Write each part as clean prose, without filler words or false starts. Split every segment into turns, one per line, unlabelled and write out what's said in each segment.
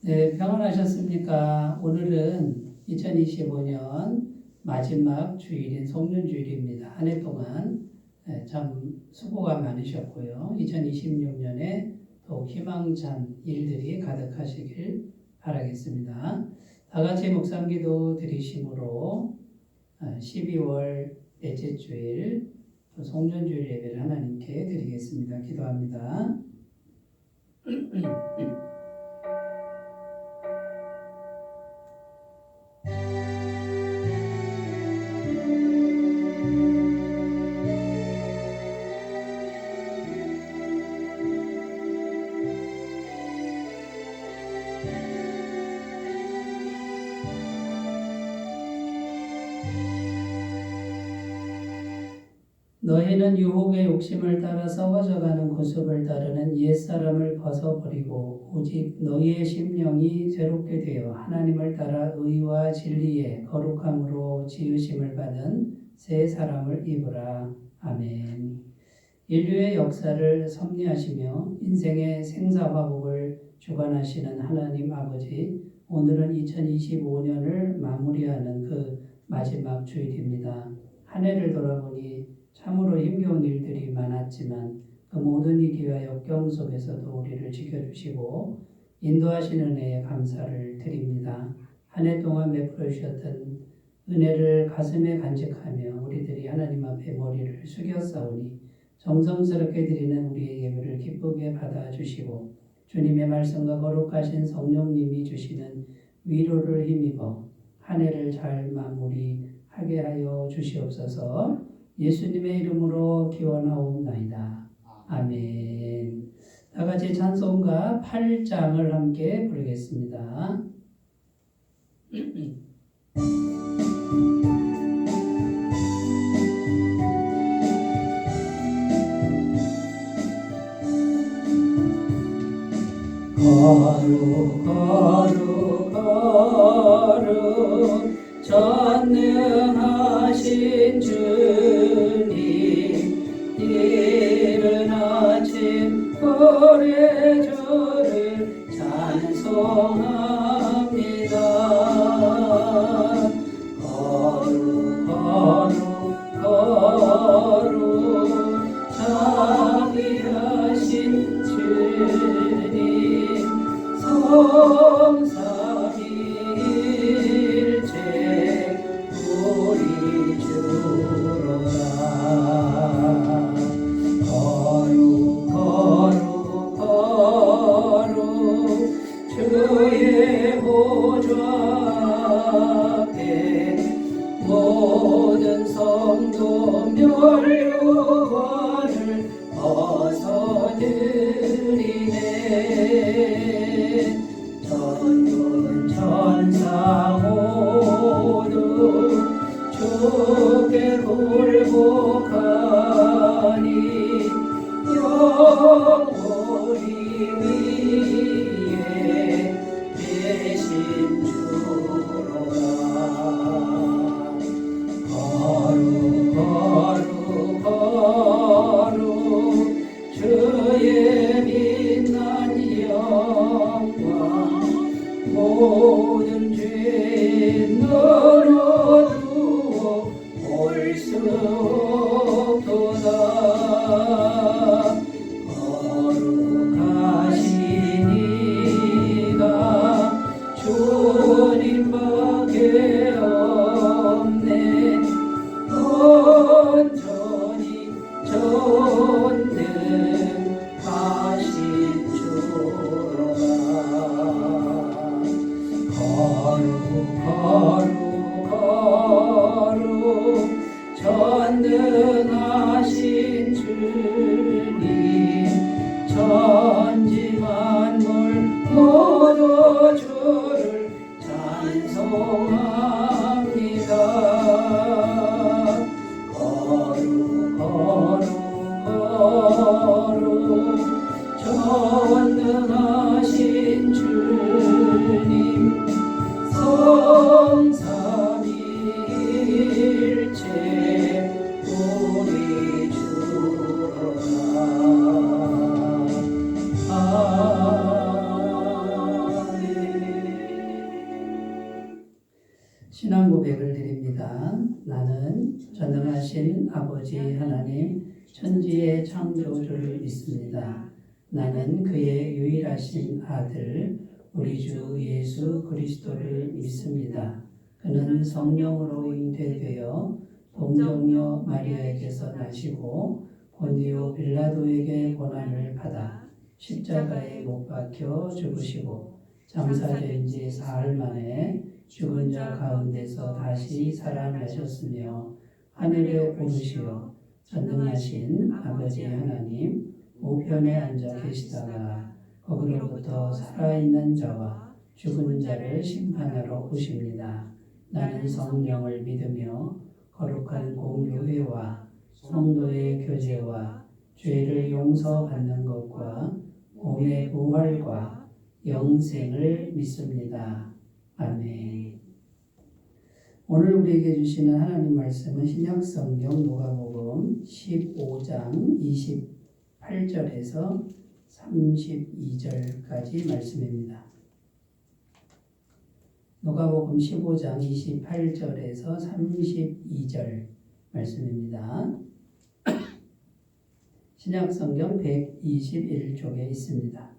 네, 평안하셨습니까? 오늘은 2025년 마지막 주일인 송년주일입니다. 한 해 동안 참 수고가 많으셨고요. 2026년에 더욱 희망찬 일들이 가득하시길 바라겠습니다. 다 같이 묵상기도 드리심으로 12월 넷째 주일 송년주일 예배를 하나님께 드리겠습니다. 기도합니다. 너희는 유혹의 욕심을 따라 썩어져가는 구습을 따르는 옛사람을 벗어버리고 오직 너희의 심령이 새롭게 되어 하나님을 따라 의와 진리의 거룩함으로 지으심을 받은 새 사람을 입으라. 아멘. 인류의 역사를 섭리하시며 인생의 생사화복을 주관하시는 하나님 아버지, 오늘은 2025년을 마무리하는 그 마지막 주일입니다. 한 해를 돌아보니 참으로 힘겨운 일들이 많았지만 그 모든 위기와 역경 속에서도 우리를 지켜주시고 인도하시는 은혜에 감사를 드립니다. 한 해 동안 베풀어 주셨던 은혜를 가슴에 간직하며 우리들이 하나님 앞에 머리를 숙였사오니 정성스럽게 드리는 우리의 예배를 기쁘게 받아주시고 주님의 말씀과 거룩하신 성령님이 주시는 위로를 힘입어 한 해를 잘 마무리하게 하여 주시옵소서. 예수님의 이름으로 기원하옵나이다. 아멘. 다 같이 찬송가 8장을 함께 부르겠습니다. 거룩 거룩 거룩 전능하신 주님, 이른 아침 고래 주를 찬송합니다. 거룩 거룩 거룩 자비하신 주님, 성삼위일체 우리 주로라. 거룩 거룩 거룩 주의 보좌 앞에 모든 성도 멸류관을 벗어드리네. 전군 천사 모두 주께 굴복하니 영원히 위에 계신 주로라. 거룩 거룩 신앙 고백을 드립니다. 나는 전능하신 아버지 하나님 천지의 창조주를 믿습니다. 나는 그의 유일하신 아들 우리 주 예수 그리스도를 믿습니다. 그는 성령으로 잉태되어 동정녀 마리아에게서 나시고 본디오 빌라도에게 고난을 받아 십자가에 못 박혀 죽으시고 장사된 지 사흘 만에 죽은 자 가운데서 다시 살아나셨으며 하늘에 오르시어 전능하신 아버지 하나님 우편에 앉아 계시다가 거기로부터 살아있는 자와 죽은 자를 심판하러 오십니다. 나는 성령을 믿으며 거룩한 공교회와 성도의 교제와 죄를 용서받는 것과 몸의 부활과 영생을 믿습니다. 아멘. 오늘 우리에게 주시는 하나님 말씀은 신약성경 누가복음 15장 28절에서 32절까지 말씀입니다. 누가복음 15장 28절에서 32절 말씀입니다. 신약성경 121쪽에 있습니다.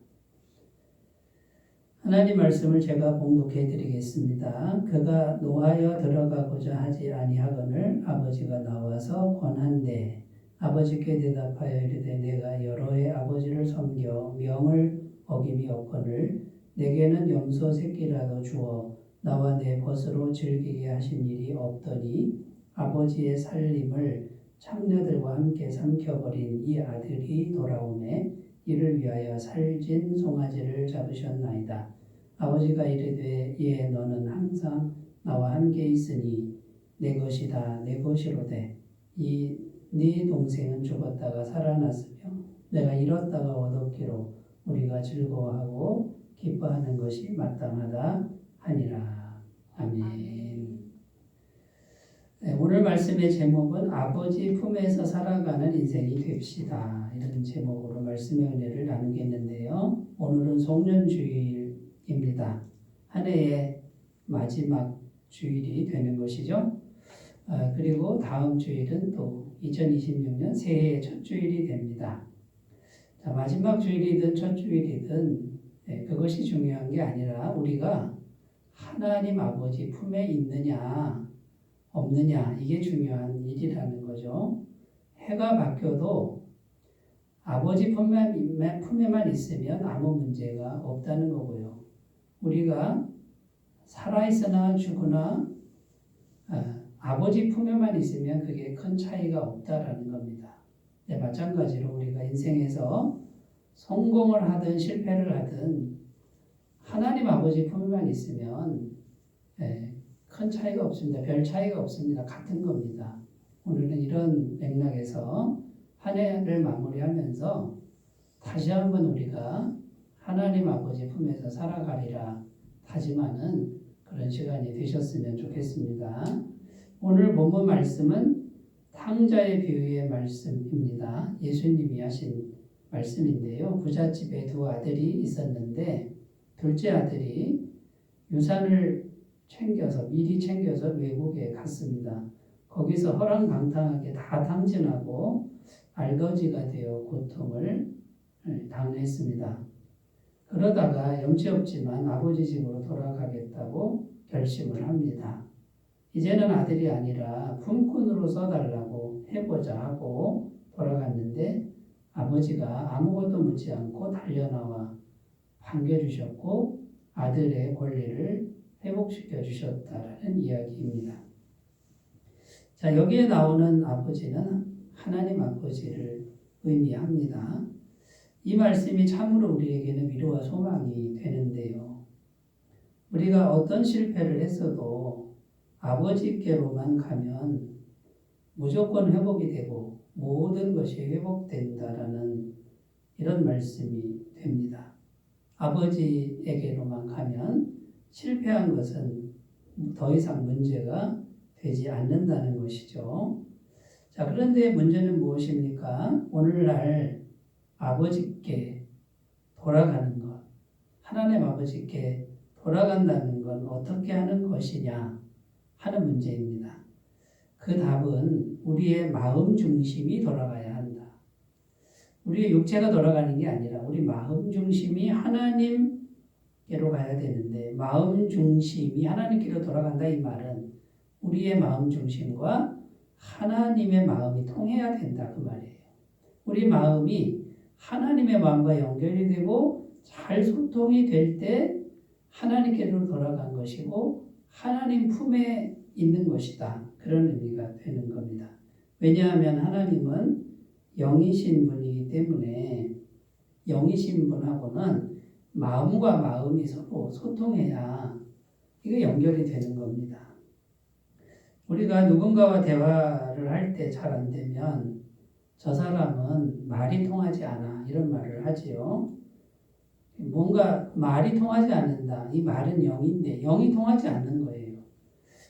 하나님 말씀을 제가 봉독해 드리겠습니다. 그가 노하여 들어가고자 하지 아니하거늘 아버지가 나와서 권한대 아버지께 대답하여 이르되 내가 여러 해 아버지를 섬겨 명을 어김이 없거늘 내게는 염소 새끼라도 주어 나와 내 벗으로 즐기게 하신 일이 없더니 아버지의 살림을 창녀들과 함께 삼켜버린 이 아들이 돌아오매 이를 위하여 살진 송아지를 잡으셨나이다. 아버지가 이르되 예 너는 항상 나와 함께 있으니 내 것이다 내 것이로되 이 네 동생은 죽었다가 살아났으며 내가 잃었다가 얻었기로 우리가 즐거워하고 기뻐하는 것이 마땅하다 하니라. 아멘. 오늘 말씀의 제목은 아버지 품에서 살아가는 인생이 됩시다. 이런 제목으로 말씀의 은혜를 나누겠는데요. 오늘은 송년주일입니다. 한 해의 마지막 주일이 되는 것이죠. 그리고 다음 주일은 또 2026년 새해의 첫 주일이 됩니다. 자, 마지막 주일이든 첫 주일이든 그것이 중요한 게 아니라 우리가 하나님 아버지 품에 있느냐 없느냐 이게 중요한 일이라는 거죠. 해가 바뀌어도 아버지 품에만 있으면 아무 문제가 없다는 거고요. 우리가 살아있으나 죽으나 아버지 품에만 있으면 그게 큰 차이가 없다라는 겁니다. 네, 마찬가지로 우리가 인생에서 성공을 하든 실패를 하든 하나님 아버지 품에만 있으면 큰 차이가 없습니다. 별 차이가 없습니다. 같은 겁니다. 오늘은 이런 맥락에서 한 해를 마무리하면서 다시 한번 우리가 하나님 아버지 품에서 살아가리라 다짐하는 그런 시간이 되셨으면 좋겠습니다. 오늘 본문 말씀은 탕자의 비유의 말씀입니다. 예수님이 하신 말씀인데요. 부잣집에 두 아들이 있었는데 둘째 아들이 유산을 미리 챙겨서 외국에 갔습니다. 거기서 허랑방탕하게 다 탕진하고 알거지가 되어 고통을 당했습니다. 그러다가 염치 없지만 아버지 집으로 돌아가겠다고 결심을 합니다. 이제는 아들이 아니라 품꾼으로 써달라고 해보자 하고 돌아갔는데 아버지가 아무것도 묻지 않고 달려나와 반겨주셨고 아들의 권리를 회복시켜 주셨다라는 이야기입니다. 자, 여기에 나오는 아버지는 하나님 아버지를 의미합니다. 이 말씀이 참으로 우리에게는 위로와 소망이 되는데요. 우리가 어떤 실패를 했어도 아버지께로만 가면 무조건 회복이 되고 모든 것이 회복된다라는 이런 말씀이 됩니다. 아버지에게로만 가면 실패한 것은 더 이상 문제가 되지 않는다는 것이죠. 자, 그런데 문제는 무엇입니까? 오늘날 아버지께 돌아가는 것, 하나님 아버지께 돌아간다는 건 어떻게 하는 것이냐? 하는 문제입니다. 그 답은 우리의 마음 중심이 돌아가야 한다. 우리의 육체가 돌아가는 게 아니라 우리 마음 중심이 하나님께로 가야 되는데, 마음 중심이 하나님께로 돌아간다 이 말은 우리의 마음 중심과 하나님의 마음이 통해야 된다 그 말이에요. 우리 마음이 하나님의 마음과 연결이 되고 잘 소통이 될 때 하나님께로 돌아간 것이고 하나님 품에 있는 것이다. 그런 의미가 되는 겁니다. 왜냐하면 하나님은 영이신 분이기 때문에 영이신 분하고는 마음과 마음이 서로 소통해야 이게 연결이 되는 겁니다. 우리가 누군가와 대화를 할 때 잘 안 되면 저 사람은 말이 통하지 않아 이런 말을 하지요. 뭔가 말이 통하지 않는다. 이 말은 영인데 영이 통하지 않는 거예요.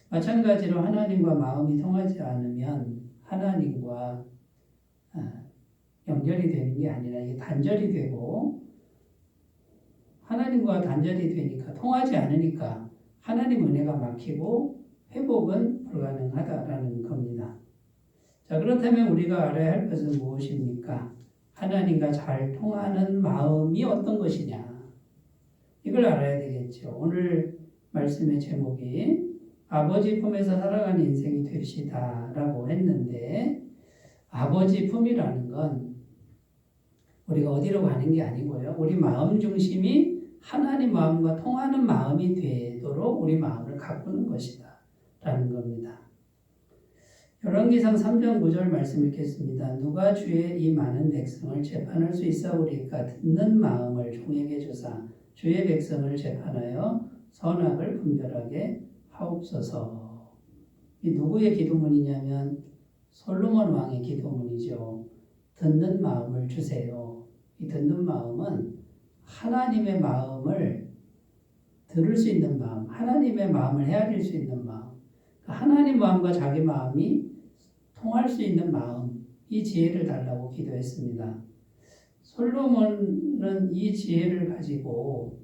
마찬가지로 하나님과 마음이 통하지 않으면 하나님과 연결이 되는 게 아니라 이게 단절이 되고, 하나님과 단절이 되니까 통하지 않으니까 하나님 은혜가 막히고 회복은 불가능하다라는 겁니다. 자, 그렇다면 우리가 알아야 할 것은 무엇입니까? 하나님과 잘 통하는 마음이 어떤 것이냐? 이걸 알아야 되겠죠. 오늘 말씀의 제목이 아버지 품에서 살아가는 인생이 되시다라고 했는데, 아버지 품이라는 건 우리가 어디로 가는 게 아니고요. 우리 마음 중심이 하나님 마음과 통하는 마음이 되도록 우리 마음을 가꾸는 것이다 라는 겁니다. 열왕기상 3장 9절 말씀 읽겠습니다. 누가 주의 이 많은 백성을 재판할 수 있사오리까? 듣는 마음을 종에게 주사 주의 백성을 재판하여 선악을 분별하게 하옵소서. 이 누구의 기도문이냐면 솔로몬 왕의 기도문이죠. 듣는 마음을 주세요. 이 듣는 마음은 하나님의 마음을 들을 수 있는 마음, 하나님의 마음을 헤아릴 수 있는 마음, 하나님 마음과 자기 마음이 통할 수 있는 마음, 이 지혜를 달라고 기도했습니다. 솔로몬은 이 지혜를 가지고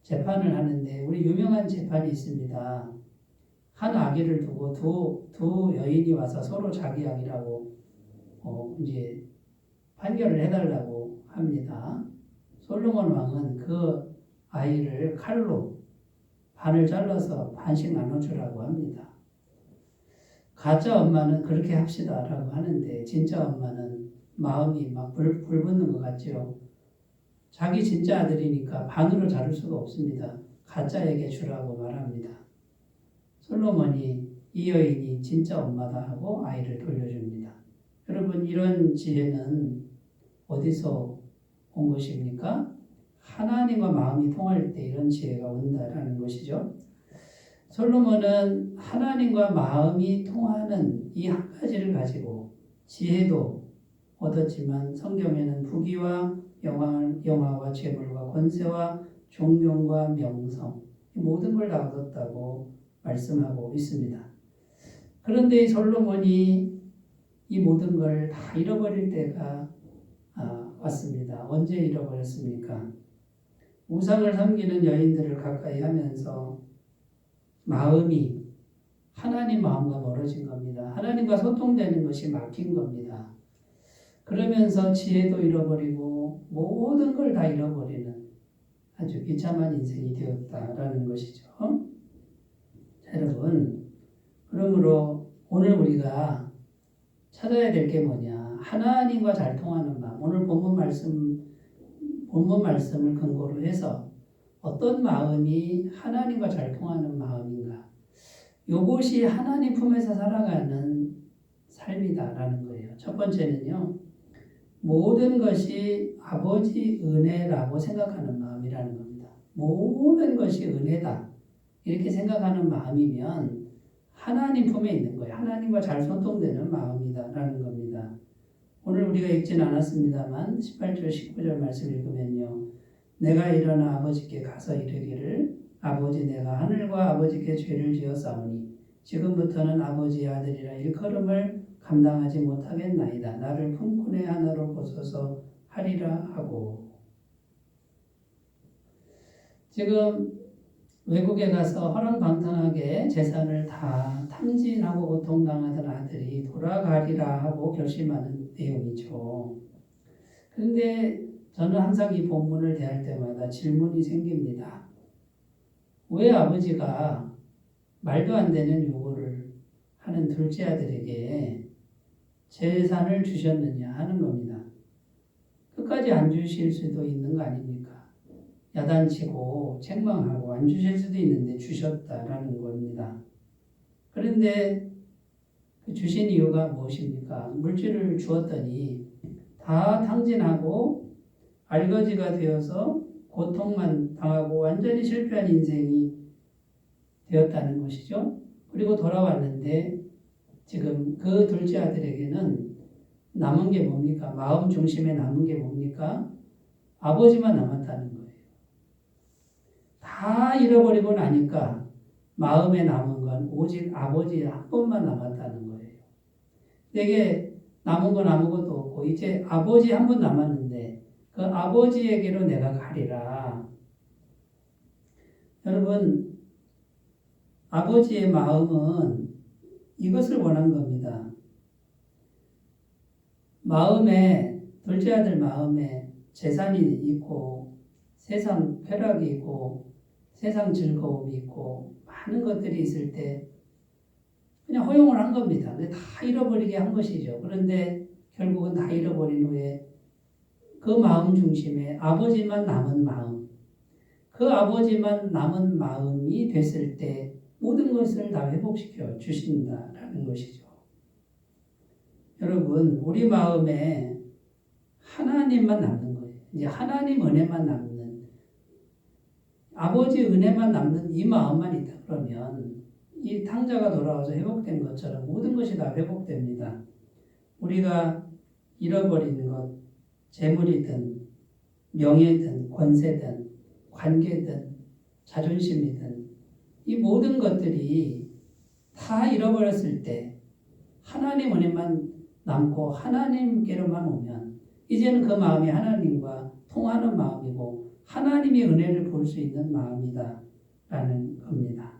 재판을 하는데, 우리 유명한 재판이 있습니다. 한 아기를 두고 두 여인이 와서 서로 자기 아기라고 이제 판결을 해달라고 합니다. 솔로몬 왕은 그 아이를 칼로 반을 잘라서 반씩 나눠주라고 합니다. 가짜 엄마는 그렇게 합시다라고 하는데 진짜 엄마는 마음이 막 불 붙는 것 같죠. 자기 진짜 아들이니까 반으로 자를 수가 없습니다. 가짜에게 주라고 말합니다. 솔로몬이 이 여인이 진짜 엄마다 하고 아이를 돌려줍니다. 여러분, 이런 지혜는 어디서 온 것입니까? 하나님과 마음이 통할 때 이런 지혜가 온다라는 것이죠. 솔로몬은 하나님과 마음이 통하는 이 한 가지를 가지고 지혜도 얻었지만 성경에는 부귀와 영화와 재물과 권세와 존경과 명성, 모든 걸 다 얻었다고 말씀하고 있습니다. 그런데 이 솔로몬이 이 모든 걸 다 잃어버릴 때가 왔습니다. 언제 잃어버렸습니까? 우상을 섬기는 여인들을 가까이 하면서 마음이 하나님 마음과 멀어진 겁니다. 하나님과 소통되는 것이 막힌 겁니다. 그러면서 지혜도 잃어버리고 모든 걸 다 잃어버리는 아주 비참한 인생이 되었다라는 것이죠. 여러분, 그러므로 오늘 우리가 찾아야 될 게 뭐냐? 하나님과 잘 통하는 마음. 오늘 본문 말씀을 근거로 해서 어떤 마음이 하나님과 잘 통하는 마음인가? 이것이 하나님 품에서 살아가는 삶이다라는 거예요. 첫 번째는요, 모든 것이 아버지 은혜라고 생각하는 마음이라는 겁니다. 모든 것이 은혜다 이렇게 생각하는 마음이면 하나님 품에 있는 거예요. 하나님과 잘 소통되는 마음이다라는 겁니다. 오늘 우리가 읽진 않았습니다만 18절 19절 말씀 읽으면요, 내가 일어나 아버지께 가서 이르기를 아버지, 내가 하늘과 아버지께 죄를 지었사오니 지금부터는 아버지의 아들이라 일컬음을 감당하지 못하겠나이다. 나를 품꾼의 하나로 보소서 하리라 하고. 지금 외국에 가서 허랑방탕하게 재산을 다 탕진하고 고통당하던 아들이 돌아가리라 하고 결심하는 내용이죠. 그런데 저는 항상 이 본문을 대할 때마다 질문이 생깁니다. 왜 아버지가 말도 안 되는 요구를 하는 둘째 아들에게 재산을 주셨느냐 하는 겁니다. 끝까지 안 주실 수도 있는 거 아닙니까? 야단치고 책망하고 안 주실 수도 있는데 주셨다라는 겁니다. 그런데 그 주신 이유가 무엇입니까? 물질을 주었더니 다 탕진하고 알거지가 되어서 고통만 당하고 완전히 실패한 인생이 되었다는 것이죠. 그리고 돌아왔는데 지금 그 둘째 아들에게는 남은 게 뭡니까? 마음 중심에 남은 게 뭡니까? 아버지만 남았다는 거예요. 다 잃어버리고 나니까 마음에 남은 건 오직 아버지 한 분만 남았다는 거예요. 내게 남은 건 아무것도 없고 이제 아버지 한 분 남았는데 그 아버지에게로 내가 가리라. 여러분, 아버지의 마음은 이것을 원한 겁니다. 마음에, 둘째 아들 마음에 재산이 있고 세상 쾌락이 있고 세상 즐거움이 있고 많은 것들이 있을 때 그냥 허용을 한 겁니다. 근데 다 잃어버리게 한 것이죠. 그런데 결국은 다 잃어버린 후에 그 마음 중심에 아버지만 남은 마음, 그 아버지만 남은 마음이 됐을 때 모든 것을 다 회복시켜 주신다라는 것이죠. 여러분, 우리 마음에 하나님만 남는 거예요. 이제 하나님 은혜만 남는, 아버지 은혜만 남는 이 마음만 있다 그러면 이 탕자가 돌아와서 회복된 것처럼 모든 것이 다 회복됩니다. 우리가 잃어버린 것, 재물이든 명예든 권세든 관계든 자존심이든 이 모든 것들이 다 잃어버렸을 때 하나님 은혜만 남고 하나님께로만 오면 이제는 그 마음이 하나님과 통하는 마음이고 하나님의 은혜를 볼 수 있는 마음이다 라는 겁니다.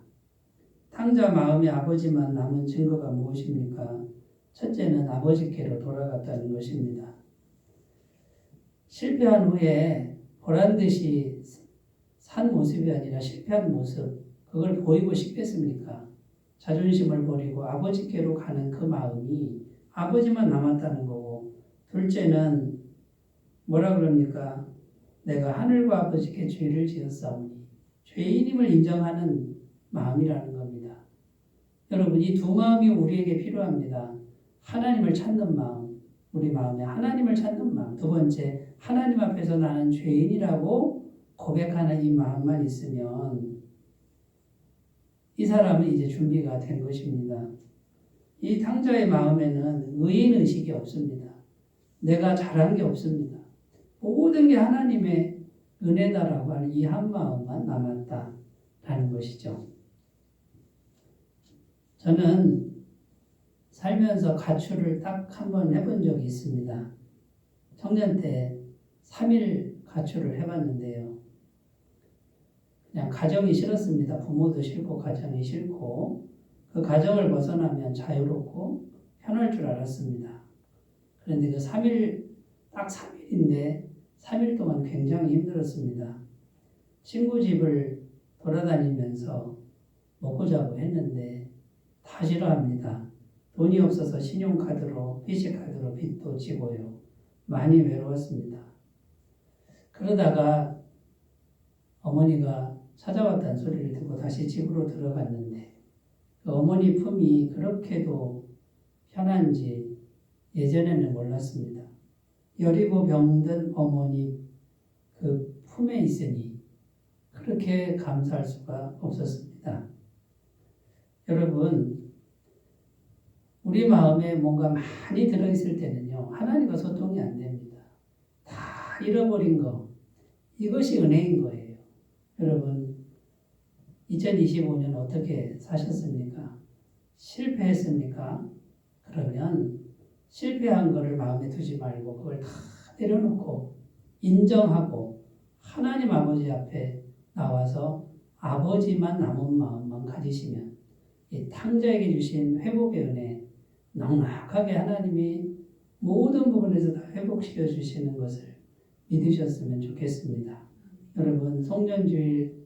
탕자 마음에 아버지만 남은 증거가 무엇입니까? 첫째는 아버지께로 돌아갔다는 것입니다. 실패한 후에 보란듯이 산 모습이 아니라 실패한 모습, 그걸 보이고 싶겠습니까? 자존심을 버리고 아버지께로 가는 그 마음이 아버지만 남았다는 거고, 둘째는 뭐라 그럽니까? 내가 하늘과 아버지께 죄를 지었사오니 죄인임을 인정하는 마음이라는 겁니다. 여러분, 이 두 마음이 우리에게 필요합니다. 하나님을 찾는 마음, 우리 마음에 하나님을 찾는 마음. 두 번째, 하나님 앞에서 나는 죄인이라고 고백하는 이 마음만 있으면 이 사람은 이제 준비가 된 것입니다. 이 탕자의 마음에는 의인의식이 없습니다. 내가 잘한 게 없습니다. 모든 게 하나님의 은혜다라고 하는 이 한 마음만 남았다라는 것이죠. 저는 살면서 가출을 딱 한 번 해본 적이 있습니다. 청년 때 3일 가출을 해봤는데요. 그냥 가정이 싫었습니다. 부모도 싫고 가정이 싫고 그 가정을 벗어나면 자유롭고 편할 줄 알았습니다. 그런데 그 3일, 딱 3일인데 3일 동안 굉장히 힘들었습니다. 친구 집을 돌아다니면서 먹고 자고 했는데 다 싫어합니다. 돈이 없어서 신용카드로, PC카드로 빚도 지고요. 많이 외로웠습니다. 그러다가 어머니가 찾아왔다는 소리를 듣고 다시 집으로 들어갔는데 그 어머니 품이 그렇게도 편한지 예전에는 몰랐습니다. 여리고 병든 어머니 그 품에 있으니 그렇게 감사할 수가 없었습니다. 여러분, 우리 마음에 뭔가 많이 들어있을 때는요, 하나님과 소통이 안 됩니다. 다 잃어버린 거, 이것이 은혜인 거예요. 여러분, 2025년 어떻게 사셨습니까? 실패했습니까? 그러면 실패한 거를 마음에 두지 말고 그걸 다 내려놓고 인정하고 하나님 아버지 앞에 나와서 아버지만 남은 마음만 가지시면 이 탕자에게 주신 회복의 은혜 넉넉하게 하나님이 모든 부분에서 다 회복시켜 주시는 것을 믿으셨으면 좋겠습니다. 여러분 송년주일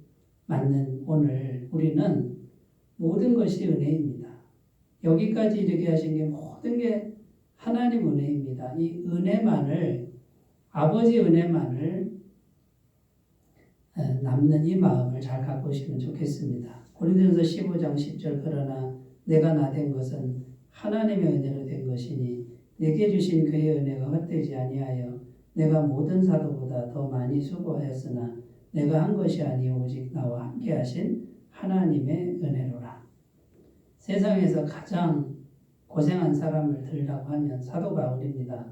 맞는 오늘 우리는 모든 것이 은혜입니다. 여기까지 이르게 하신 게 모든 게 하나님 은혜입니다. 이 은혜만을 아버지 은혜만을 남는 이 마음을 잘 갖고 오시면 좋겠습니다. 고린도전서 15장 10절 그러나 내가 나된 것은 하나님의 은혜로 된 것이니 내게 주신 그의 은혜가 헛되지 아니하여 내가 모든 사도보다 더 많이 수고하였으나 내가 한 것이 아니오 오직 나와 함께 하신 하나님의 은혜로라. 세상에서 가장 고생한 사람을 들으라고 하면 사도 바울입니다.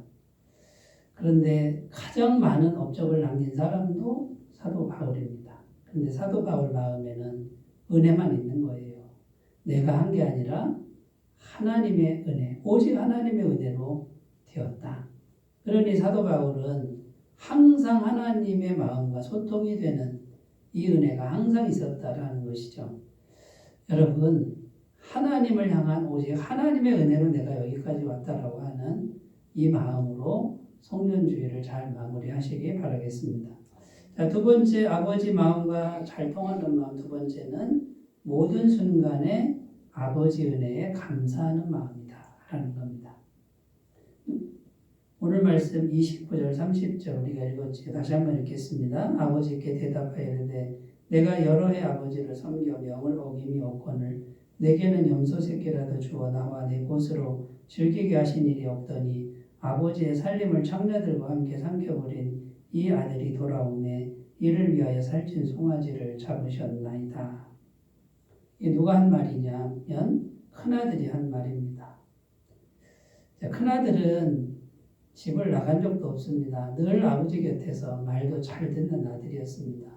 그런데 가장 많은 업적을 남긴 사람도 사도 바울입니다. 그런데 사도 바울 마음에는 은혜만 있는 거예요. 내가 한 게 아니라 하나님의 은혜, 오직 하나님의 은혜로 되었다. 그러니 사도 바울은 항상 하나님의 마음과 소통이 되는 이 은혜가 항상 있었다라는 것이죠. 여러분, 하나님을 향한 오직 하나님의 은혜로 내가 여기까지 왔다라고 하는 이 마음으로 송년주일을 잘 마무리하시기 바라겠습니다. 자, 두 번째, 아버지 마음과 잘 통하는 마음. 두 번째는 모든 순간에 아버지 은혜에 감사하는 마음이다 라는 겁니다. 오늘 말씀 29절 30절 우리가 읽었지. 다시 한번 읽겠습니다. 아버지께 대답하여 이르되 내가 여러 해 아버지를 섬겨 명을 어김이 없거늘 내게는 염소 새끼라도 주어 나와 내 곳으로 즐기게 하신 일이 없더니 아버지의 살림을 창녀들과 함께 삼켜버린 이 아들이 돌아오매 이를 위하여 살찐 송아지를 잡으셨나이다. 이 누가 한 말이냐면 큰아들이 한 말입니다. 큰아들은 집을 나간 적도 없습니다. 늘 아버지 곁에서 말도 잘 듣는 아들이었습니다.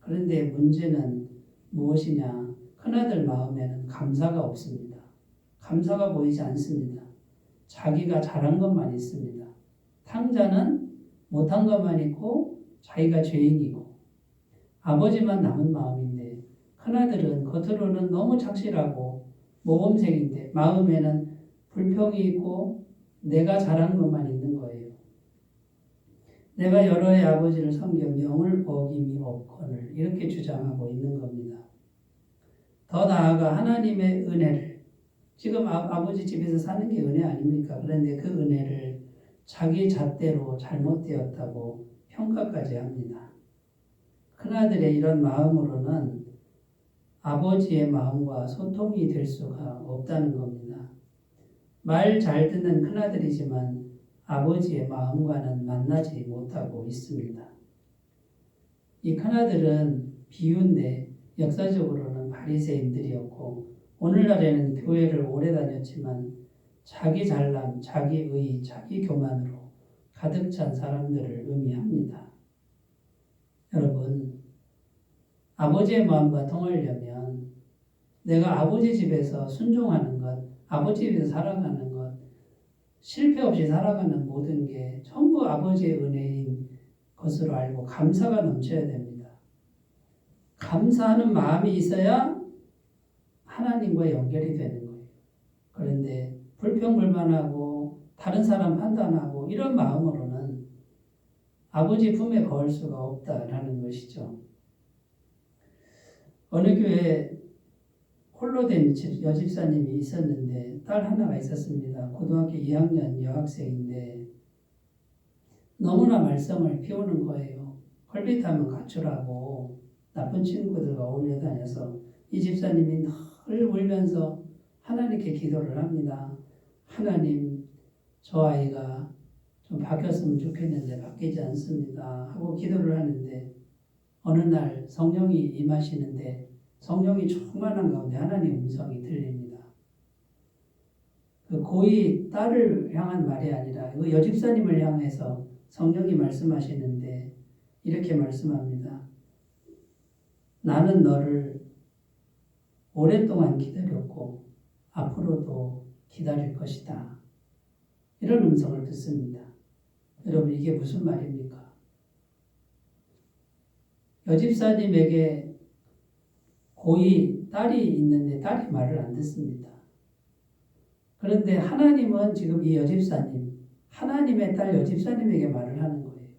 그런데 문제는 무엇이냐? 큰아들 마음에는 감사가 없습니다. 감사가 보이지 않습니다. 자기가 잘한 것만 있습니다. 탕자는 못한 것만 있고 자기가 죄인이고 아버지만 남은 마음인데 큰아들은 겉으로는 너무 착실하고 모범생인데 마음에는 불평이 있고 내가 잘한 것만 있는 거예요. 내가 여러 해 아버지를 섬겨 명을 어김이 없거늘 이렇게 주장하고 있는 겁니다. 더 나아가 하나님의 은혜를 지금 아버지 집에서 사는 게 은혜 아닙니까? 그런데 그 은혜를 자기 잣대로 잘못되었다고 평가까지 합니다. 큰아들의 이런 마음으로는 아버지의 마음과 소통이 될 수가 없다는 겁니다. 말 잘 듣는 큰아들이지만 아버지의 마음과는 만나지 못하고 있습니다. 이 큰아들은 비유인데 역사적으로는 바리새인들이었고 오늘날에는 교회를 오래 다녔지만 자기 잘남, 자기 의, 자기 교만으로 가득 찬 사람들을 의미합니다. 여러분, 아버지의 마음과 통하려면 내가 아버지 집에서 순종하는 것, 아버지 집에서 살아가는 것, 실패 없이 살아가는 모든 게 전부 아버지의 은혜인 것으로 알고 감사가 넘쳐야 됩니다. 감사하는 마음이 있어야 하나님과 연결이 되는 거예요. 그런데 불평불만하고 다른 사람 판단하고 이런 마음으로는 아버지 품에 거할 수가 없다라는 것이죠. 어느 교회에 홀로 된 여집사님이 있었는데 딸 하나가 있었습니다. 고등학교 2학년 여학생인데 너무나 말썽을 피우는 거예요. 헐빛하면 가출하고 나쁜 친구들과 어울려 다녀서 이 집사님이 늘 울면서 하나님께 기도를 합니다. 하나님, 저 아이가 좀 바뀌었으면 좋겠는데 바뀌지 않습니다. 하고 기도를 하는데 어느 날 성령이 임하시는데 성령이 충만한 가운데 하나님 음성이 들립니다. 그 고이 딸을 향한 말이 아니라 그 여집사님을 향해서 성령이 말씀하시는데 이렇게 말씀합니다. 나는 너를 오랫동안 기다렸고 앞으로도 기다릴 것이다. 이런 음성을 듣습니다. 여러분 이게 무슨 말입니까? 여집사님에게 고이 딸이 있는데 딸이 말을 안 듣습니다. 그런데 하나님은 지금 이 여집사님, 하나님의 딸 여집사님에게 말을 하는 거예요.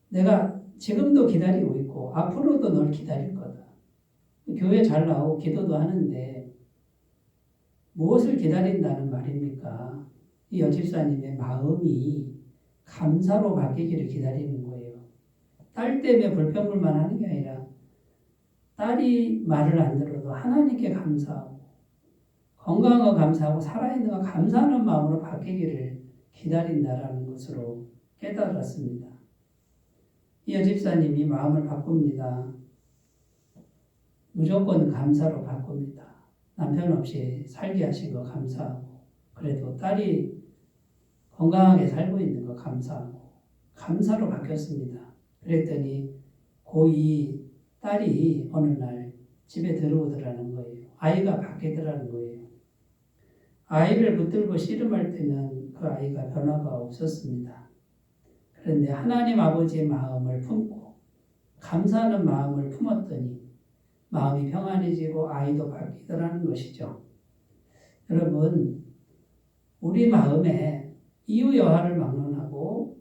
내가 지금도 기다리고 있고 앞으로도 널 기다릴 거다. 교회 잘 나오고 기도도 하는데 무엇을 기다린다는 말입니까? 이 여집사님의 마음이 감사로 바뀌기를 기다리는 거예요. 딸 때문에 불평불만하는 게 아니라 딸이 말을 안 들어도 하나님께 감사하고 건강한 거 감사하고 살아있는 거 감사하는 마음으로 바뀌기를 기다린다라는 것으로 깨달았습니다. 이 여집사님이 마음을 바꿉니다. 무조건 감사로 바꿉니다. 남편 없이 살게 하신 거 감사하고 그래도 딸이 건강하게 살고 있는 거 감사하고 감사로 바뀌었습니다. 그랬더니 고2 딸이 어느 날 집에 들어오더라는 거예요. 아이가 바뀌더라는 거예요. 아이를 붙들고 씨름할 때는 그 아이가 변화가 없었습니다. 그런데 하나님 아버지의 마음을 품고 감사하는 마음을 품었더니 마음이 평안해지고 아이도 바뀌더라는 것이죠. 여러분, 우리 마음에 이유 여하를 막론하고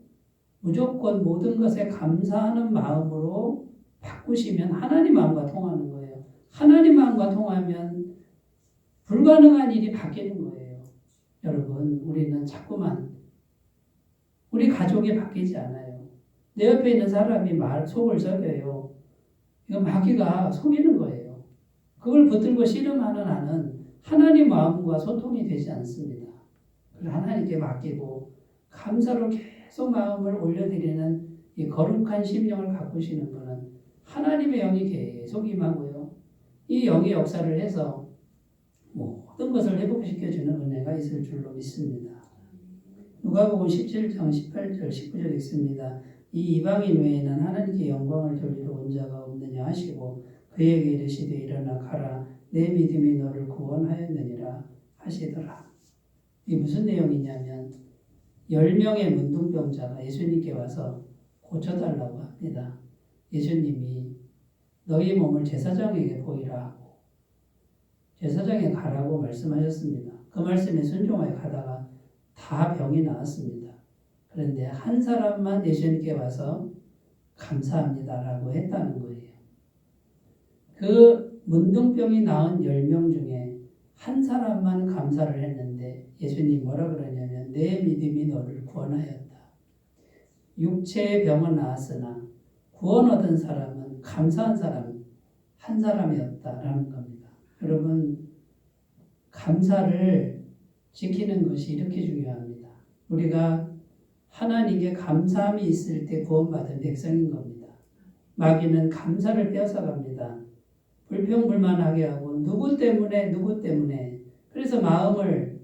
무조건 모든 것에 감사하는 마음으로 바꾸시면 하나님 마음과 통하는 거예요. 하나님 마음과 통하면 불가능한 일이 바뀌는 거예요. 여러분, 우리는 자꾸만 우리 가족이 바뀌지 않아요. 내 옆에 있는 사람이 속을 썩여요. 이거 마귀가 속이는 거예요. 그걸 붙들고 씨름하는 나는 하나님 마음과 소통이 되지 않습니다. 하나님께 맡기고 감사로 계속 마음을 올려드리는 이 거룩한 심령을 가꾸시는 분은 하나님의 영이 계속 임하고요. 이 영의 역사를 해서 모든 것을 회복시켜주는 은혜가 있을 줄로 믿습니다. 누가복음 17장 18절 19절 읽습니다. 이 이방인 외에는 하나님께 영광을 돌리러 온 자가 없느냐 하시고 그에게 이르시되 일어나 가라 내 믿음이 너를 구원하였느니라 하시더라. 이게 무슨 내용이냐면 10명의 문둥병자가 예수님께 와서 고쳐달라고 합니다. 예수님이 너희 몸을 제사장에게 보이라 하고 제사장에 가라고 말씀하셨습니다. 그 말씀에 순종하여 가다가 다 병이 나았습니다. 그런데 한 사람만 예수님께 와서 감사합니다라고 했다는 거예요. 그 문둥병이 나은 10명 중에 한 사람만 감사를 했는데 예수님 뭐라 그러냐면 내 믿음이 너를 구원하였다. 육체의 병은 나았으나 구원 얻은 사람은 감사한 사람 한 사람이었다라는 겁니다. 여러분, 감사를 지키는 것이 이렇게 중요합니다. 우리가 하나님께 감사함이 있을 때 구원받은 백성인 겁니다. 마귀는 감사를 뺏어갑니다. 불평불만하게 하고 누구 때문에 그래서 마음을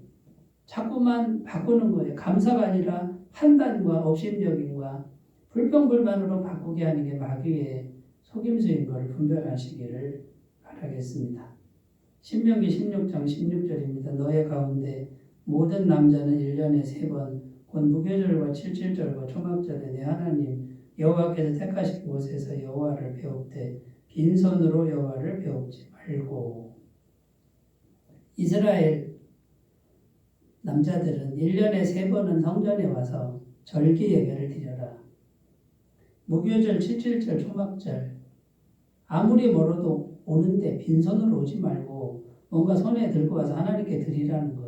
자꾸만 바꾸는 거예요. 감사가 아니라 판단과 업신여김과 불평불만으로 바꾸게 하는 게 마귀의 속임수인 것을 분별하시기를 바라겠습니다. 신명기 16장 16절입니다. 너의 가운데 모든 남자는 1년에 3번 곧 무교절과 칠칠절과 초막절에 내 하나님 여호와께서 택하신 곳에서 여호와를 배웁되 빈손으로 여호와를 배우지 말고. 이스라엘 남자들은 1년에 3번은 성전에 와서 절기 예배를 드려라. 무교절, 칠칠절, 초막절 아무리 멀어도 오는데 빈손으로 오지 말고 뭔가 손에 들고 와서 하나님께 드리라는 거예요.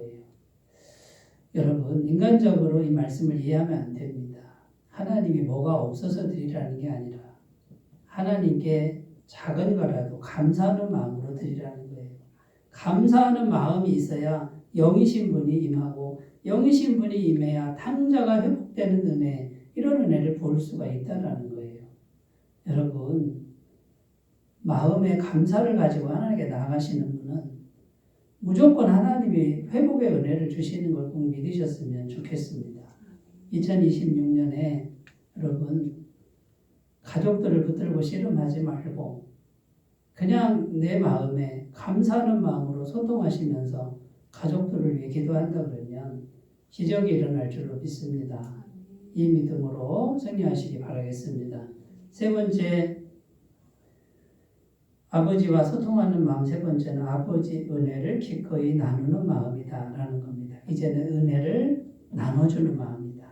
여러분, 인간적으로 이 말씀을 이해하면 안 됩니다. 하나님이 뭐가 없어서 드리라는 게 아니라 하나님께 작은 거라도 감사하는 마음으로 드리라는 거예요. 감사하는 마음이 있어야 영이신 분이 임하고 영이신 분이 임해야 탕자가 회복되는 은혜, 이런 은혜를 볼 수가 있다는 거예요. 여러분, 마음에 감사를 가지고 하나님께 나아가시는 분은 무조건 하나님이 회복의 은혜를 주시는 걸 꼭 믿으셨으면 좋겠습니다. 2026년에 여러분, 가족들을 붙들고 씨름하지 말고 그냥 내 마음에 감사하는 마음으로 소통하시면서 가족들을 위해 기도한다 그러면 기적이 일어날 줄로 믿습니다. 이 믿음으로 승리하시기 바라겠습니다. 세 번째, 아버지와 소통하는 마음, 세 번째는 아버지 은혜를 기꺼이 나누는 마음이다라는 겁니다. 이제는 은혜를 나눠주는 마음이다.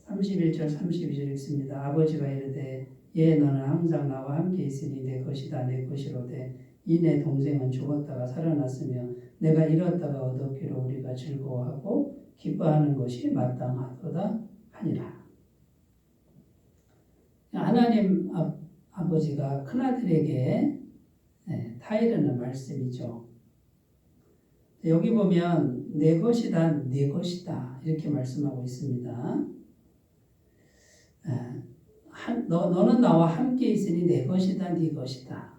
31절 32절 읽습니다. 아버지가 이르되 예 너는 항상 나와 함께 있으니 내 것이다 내 것이로되 이 내 동생은 죽었다가 살아났으며 내가 잃었다가 얻었기로 우리가 즐거워하고 기뻐하는 것이 마땅하도다 하니라. 하나님 아버지가 큰아들에게 타이르는 말씀이죠. 여기 보면 내 것이다 내 것이다 이렇게 말씀하고 있습니다. 너는 나와 함께 있으니 내 것이다 네 것이다.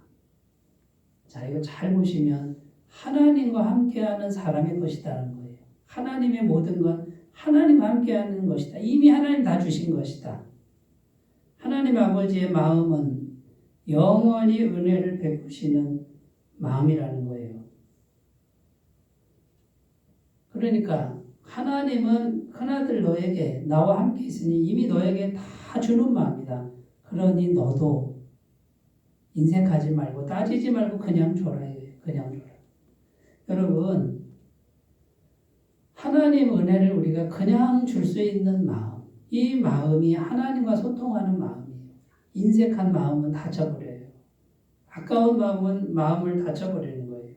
자, 이거 잘 보시면 하나님과 함께하는 사람의 것이다는 거예요. 하나님의 모든 건 하나님과 함께하는 것이다. 이미 하나님 다 주신 것이다. 하나님 아버지의 마음은 영원히 은혜를 베푸시는 마음이라는 거예요. 그러니까 하나님은 큰아들 너에게 나와 함께 있으니 이미 너에게 다 주는 마음이다. 그러니 너도 인색하지 말고 따지지 말고 그냥 줘라. 그냥 줘라. 여러분 하나님 은혜를 우리가 그냥 줄 수 있는 마음, 이 마음이 하나님과 소통하는 마음이에요. 인색한 마음은 다쳐버려요. 아까운 마음은 마음을 다쳐버리는 거예요.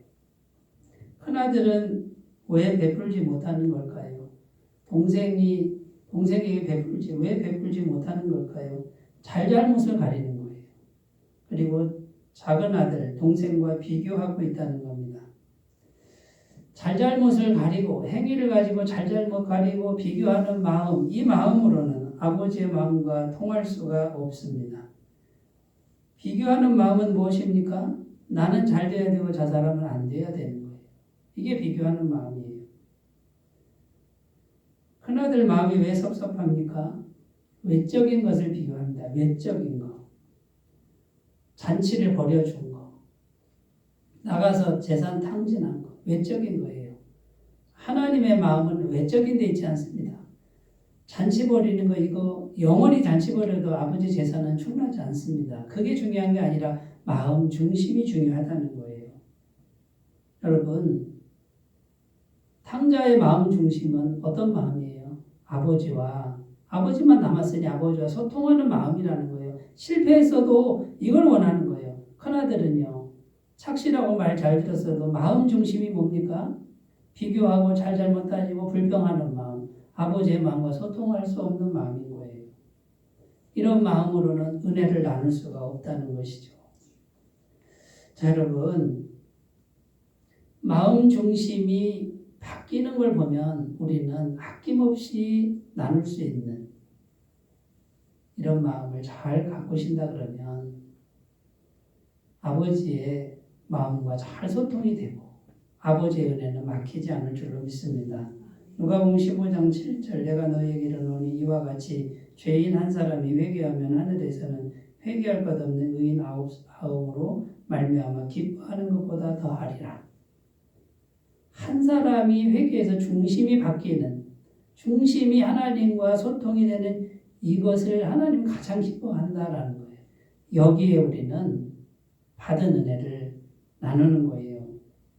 큰아들은 왜 베풀지 못하는 걸까요? 동생에게 베풀지 왜 베풀지 못하는 걸까요? 잘잘못을 가리는 거예요. 그리고 작은 아들 동생과 비교하고 있다는 겁니다. 잘잘못을 가리고 행위를 가지고 잘잘못 가리고 비교하는 마음, 이 마음으로는 아버지의 마음과 통할 수가 없습니다. 비교하는 마음은 무엇입니까? 나는 잘 돼야 되고 저 사람은 안 돼야 되는 거예요. 이게 비교하는 마음이에요. 큰아들 마음이 왜 섭섭합니까? 외적인 것을 비교합니다. 외적인 거. 잔치를 벌여준 거. 나가서 재산 탕진한 거. 외적인 거예요. 하나님의 마음은 외적인 데 있지 않습니다. 잔치 벌이는 거 이거 영원히 잔치 벌여도 아버지 재산은 충분하지 않습니다. 그게 중요한 게 아니라 마음 중심이 중요하다는 거예요. 여러분 탕자의 마음 중심은 어떤 마음이에요? 아버지만 남았으니 아버지와 소통하는 마음이라는 거예요. 실패했어도 이걸 원하는 거예요. 큰아들은요. 착실하고 말 잘 들었어도 마음 중심이 뭡니까? 비교하고 잘잘못 따지고 불평하는 마음. 아버지의 마음과 소통할 수 없는 마음인 거예요. 이런 마음으로는 은혜를 나눌 수가 없다는 것이죠. 자, 여러분 마음 중심이 바뀌는 걸 보면 우리는 아낌없이 나눌 수 있는 이런 마음을 잘 가꾸신다 그러면 아버지의 마음과 잘 소통이 되고 아버지의 은혜는 막히지 않을 줄로 믿습니다. 누가복음 15장 7절 내가 너희에게 이르노니 이와 같이 죄인 한 사람이 회개하면 하늘에서는 회개할 것 없는 의인 아홉으로 말미암아 기뻐하는 것보다 더하리라. 한 사람이 회개해서 중심이 바뀌는 중심이 하나님과 소통이 되는 이것을 하나님 가장 기뻐한다라는 거예요. 여기에 우리는 받은 은혜를 나누는 거예요.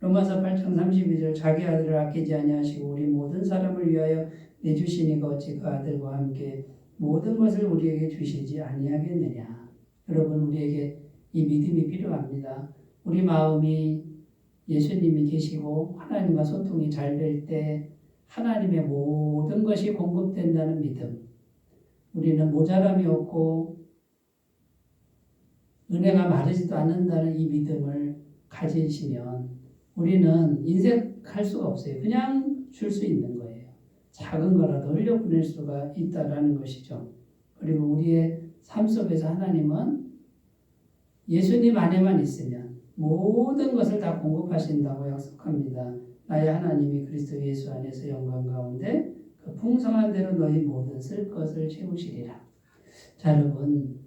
로마서 8장 32절 자기 아들을 아끼지 아니하시고 우리 모든 사람을 위하여 내주시니가 어찌 그 아들과 함께 모든 것을 우리에게 주시지 아니하겠느냐. 여러분 우리에게 이 믿음이 필요합니다. 우리 마음이 예수님이 계시고 하나님과 소통이 잘 될 때 하나님의 모든 것이 공급된다는 믿음. 우리는 모자람이 없고 은혜가 마르지도 않는다는 이 믿음을 가지시면 우리는 인색할 수가 없어요. 그냥 줄 수 있는 거예요. 작은 거라도 흘려보낼 수가 있다라는 것이죠. 그리고 우리의 삶 속에서 하나님은 예수님 안에만 있으면 모든 것을 다 공급하신다고 약속합니다. 나의 하나님이 그리스도 예수 안에서 영광 가운데 그 풍성한 대로 너희 모든 쓸 것을 채우시리라. 자, 여러분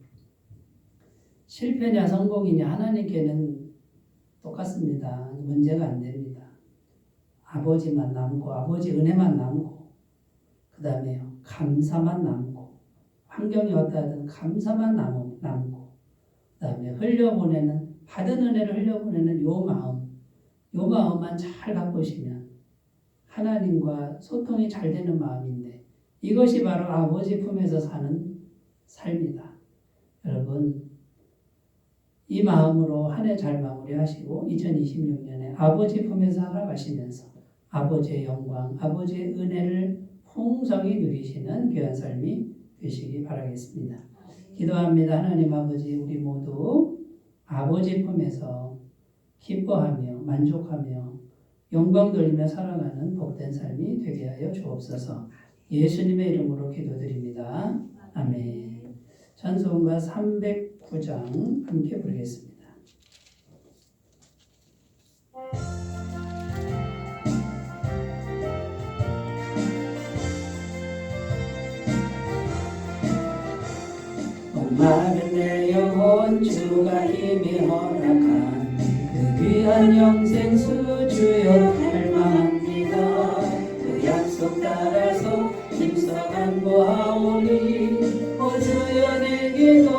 실패냐 성공이냐 하나님께는 똑같습니다. 문제가 안 됩니다. 아버지만 남고 아버지 은혜만 남고 그 다음에 감사만 남고 환경이 어떠하든 감사만 남고 그 다음에 흘려보내는 받은 은혜를 흘려보내는 요 마음만 잘 갖고 오시면 하나님과 소통이 잘 되는 마음인데 이것이 바로 아버지 품에서 사는 삶이다. 여러분 이 마음으로 한 해 잘 마무리하시고 2026년에 아버지 품에서 살아가시면서 아버지의 영광, 아버지의 은혜를 풍성히 누리시는 귀한 삶이 되시기 바라겠습니다. 기도합니다. 하나님 아버지, 우리 모두 아버지 품에서 기뻐하며 만족하며 영광 돌리며 살아가는 복된 삶이 되게 하여 주옵소서. 예수님의 이름으로 기도드립니다. 아멘. 찬송가 309장 함께 부르겠습니다. 목마른 내 영혼 주가 이미 허락한 그 귀한 영생수 주여 갈망합니다. 그 약속 따라서 힘써 간구하오니 오 주여 내 기도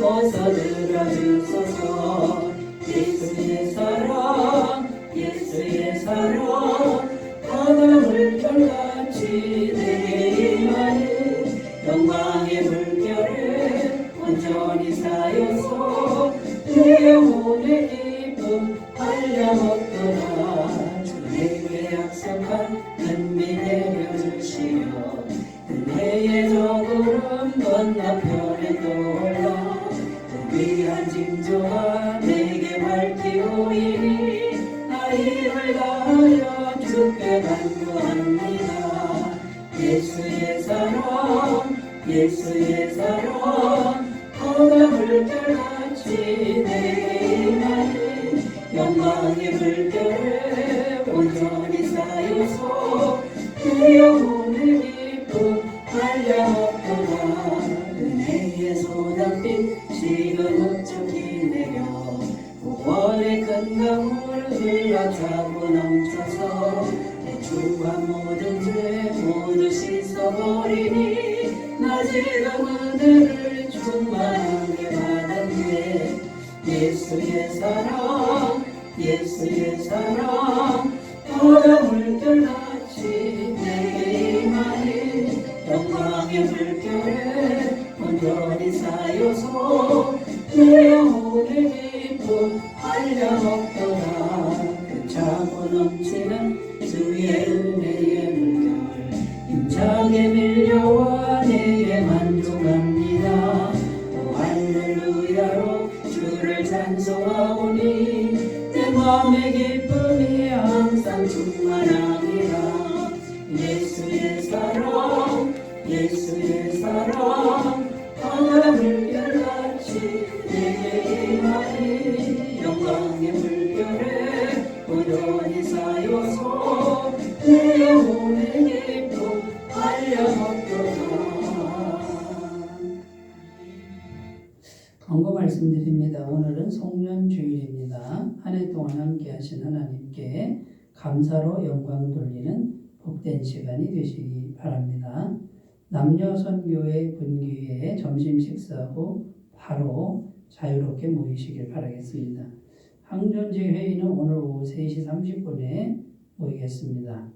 어서 들어주소서. 예수의 사랑 예수의 사랑 바다 물결같이 내게 임하니 영광의 물결에 온전히 쌓여서 내 영혼의 기쁨 한량없도다. 주 내게 약속한 은미 내려주시어 은혜의 저 구름 건너편에 떠올라 그 귀한 징조가 내게 밝히고 이니 나 힘을 다하여 주께 간구합니다. 예수의 사랑 예수의 사랑 바다 물결같이 내게 임하니 영광의 물결에 온전히 쌓여서 내 영혼의 기쁨 한량없도다. 은혜의 소낙빛 지금 흡족히 내려 구원의 큰 강물 흘러차고 넘쳐서 내 주한 모든 죄 모두 씻어버리니 나 지금 은혜를 충만하게 받았네. 예수의 사랑 예수의 사랑 바다 물결같이 내게 임하니 영광의 물결에 온전히 쌓여서 내 영혼의 기쁨 한량없도다. 그 차고 넘치는 주의 은혜의 물결 힘차게 밀려와 내게 만족합니다. 오 할렐루야로 주를 찬송하오니 내 마음의 기쁨이 항상 충만합니다. 예수의 사랑 예수의 사랑 바다 물결같이 내게 임하니 영광의 물결에 온전히 쌓여서 내 영혼의 기쁨 한량없도다. 광고 말씀드립니다. 오늘은 송년주일입니다. 한 해 동안 함께 하신 하나님께 감사로 영광 돌리는 복된 시간이 되시기 바랍니다. 남녀선교회 분기회에 점심 식사 후 바로 자유롭게 모이시길 바라겠습니다. 항존지 회의는 오늘 오후 3시 30분에 모이겠습니다.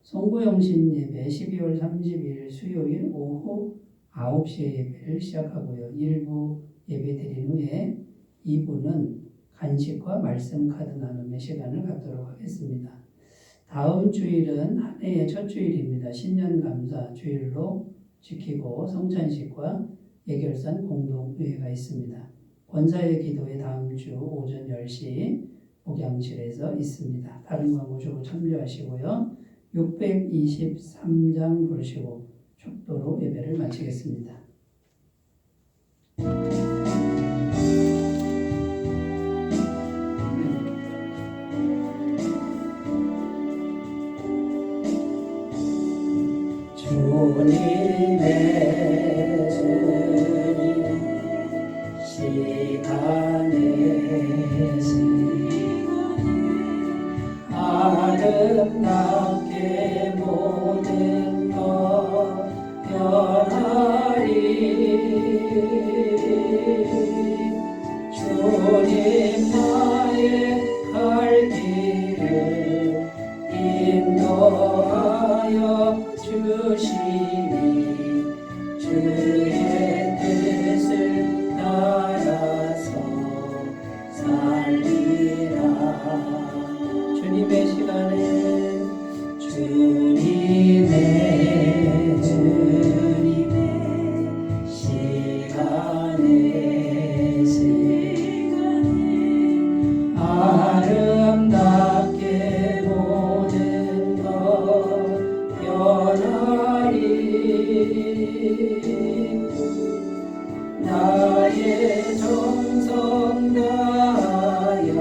송구영신 예배 12월 30일 수요일 오후 9시에 예배를 시작하고요. 1부 예배 드린 후에 2부는 간식과 말씀 카드 나눔의 시간을 갖도록 하겠습니다. 다음 주일은 한 해의 첫 주일입니다. 신년감사 주일로 지키고 성찬식과 예결산 공동회가 있습니다. 권사의 기도회 다음 주 오전 10시 목양실에서 있습니다. 다른 광고 주고 참조하시고요. 623장 부르시고 축도로 예배를 마치겠습니다. 주님의 시간에 아름답게 모든 것 변하리. 주님 주시니 주의 뜻을 따라서 살리라. 주님의 시간에 아름답게 모든 것 변하리. 나의 정성 다하여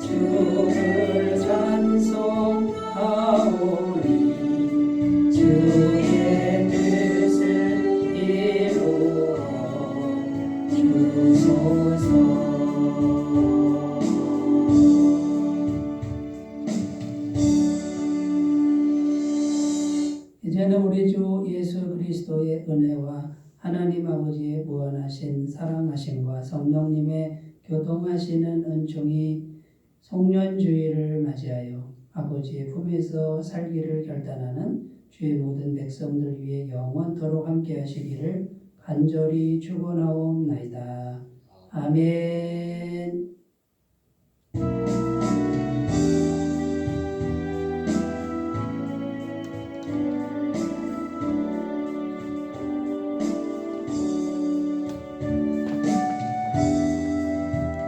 주를 찬송하오니 주의 뜻을 이루어 주소서. 이제는 우리 주 예수 그리스도의 은혜와 하나님 아버지의 무한하신 사랑하심과 성령님의 교통하시는 은총이 송년주의를 맞이하여 아버지의 품에서 살기를 결단하는 주의 모든 백성들 위해 영원토록 함께 하시기를 간절히 축원하옵나이다. 아멘.